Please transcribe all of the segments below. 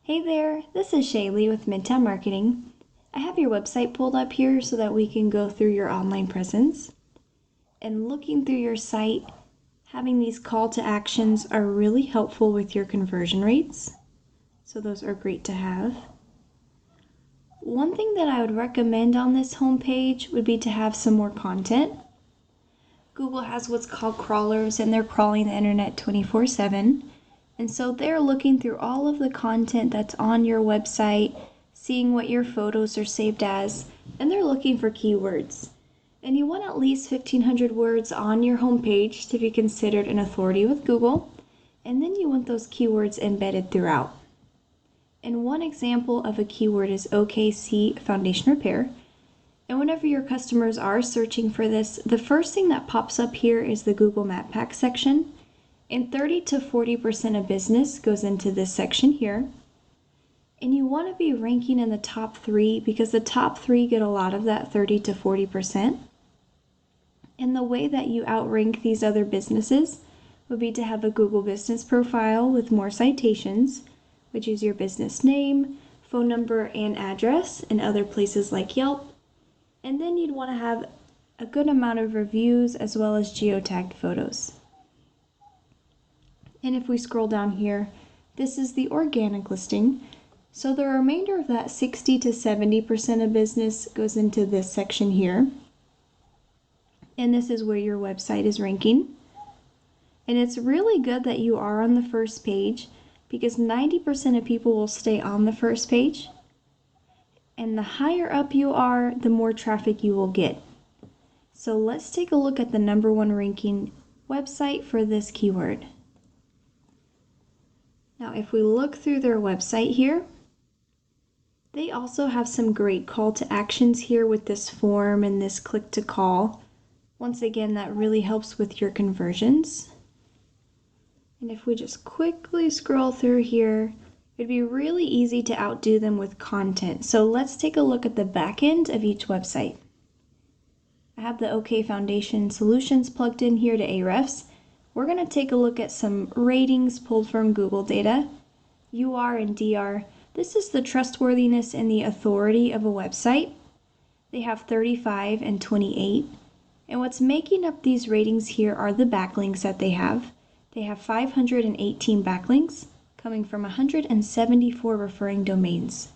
Hey there, this is Shaelee with Midtown Marketing. I have your website pulled up here so that we can go through your online presence. And looking through your site, having these call to actions are really helpful with your conversion rates. So those are great to have. One thing that I would recommend on this homepage would be to have some more content. Google has what's called crawlers, and they're crawling the internet 24/7. And so they're looking through all of the content that's on your website, seeing what your photos are saved as, and they're looking for keywords. And you want at least 1,500 words on your homepage to be considered an authority with Google, and then you want those keywords embedded throughout. And one example of a keyword is OKC Foundation Repair. And whenever your customers are searching for this, the first thing that pops up here is the Google Map Pack section. And 30 to 40% of business goes into this section here. And you want to be ranking in the top 3 because the top 3 get a lot of that 30 to 40%. And the way that you outrank these other businesses would be to have a Google business profile with more citations, which is your business name, phone number, and address, and other places like Yelp. And then you'd want to have a good amount of reviews as well as geotagged photos. And if we scroll down here, this is the organic listing. So the remainder of that 60 to 70% of business goes into this section here. And this is where your website is ranking. And it's really good that you are on the first page because 90% of people will stay on the first page. And the higher up you are, the more traffic you will get. So let's take a look at the #1 ranking website for this keyword. Now, if we look through their website here, they also have some great call to actions here with this form and this click to call. Once again, that really helps with your conversions. And if we just quickly scroll through here, it'd be really easy to outdo them with content. So let's take a look at the back end of each website. I have the OK Foundation Solutions plugged in here to Ahrefs. We're going to take a look at some ratings pulled from Google data. UR and DR. This is the trustworthiness and the authority of a website. They have 35 and 28. And what's making up these ratings here are the backlinks that they have. They have 518 backlinks coming from 174 referring domains.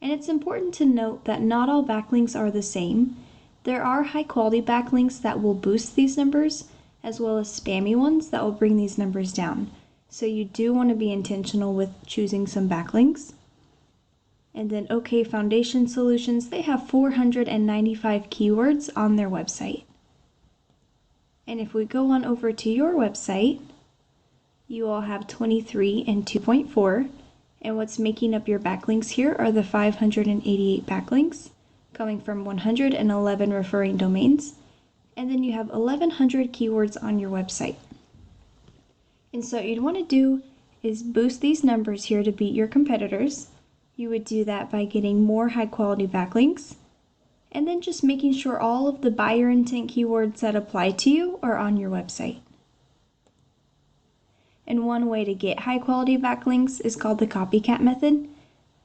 And it's important to note that not all backlinks are the same. There are high quality backlinks that will boost these numbers, as well as spammy ones that will bring these numbers down. So you do want to be intentional with choosing some backlinks. And then OK Foundation Solutions, they have 495 keywords on their website. And if we go on over to your website, you all have 23 and 2.4. And what's making up your backlinks here are the 588 backlinks coming from 111 referring domains. And then you have 1,100 keywords on your website. And so what you'd want to do is boost these numbers here to beat your competitors. You would do that by getting more high quality backlinks, and then just making sure all of the buyer intent keywords that apply to you are on your website. And one way to get high quality backlinks is called the copycat method.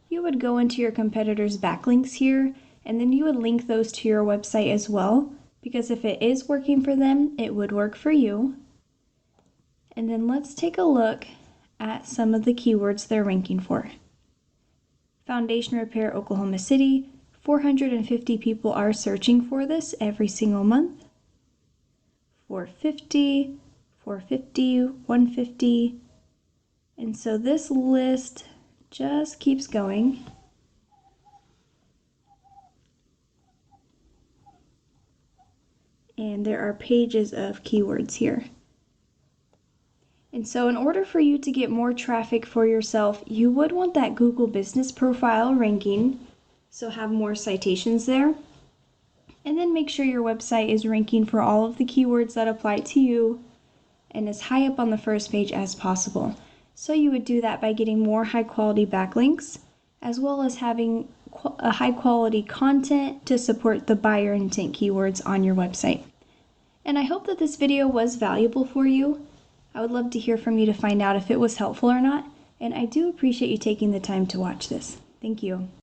You would go into your competitors' backlinks here, and then you would link those to your website as well. Because if it is working for them, it would work for you. And then let's take a look at some of the keywords they're ranking for. Foundation Repair, Oklahoma City. 450 people are searching for this every single month. 450, 450, 150. And so this list just keeps going. And there are pages of keywords here. And so in order for you to get more traffic for yourself, you would want that Google business profile ranking, so have more citations there. And then make sure your website is ranking for all of the keywords that apply to you and as high up on the first page as possible. So you would do that by getting more high quality backlinks, as well as having a high quality content to support the buyer intent keywords on your website. And I hope that this video was valuable for you. I would love to hear from you to find out if it was helpful or not. And I do appreciate you taking the time to watch this. Thank you.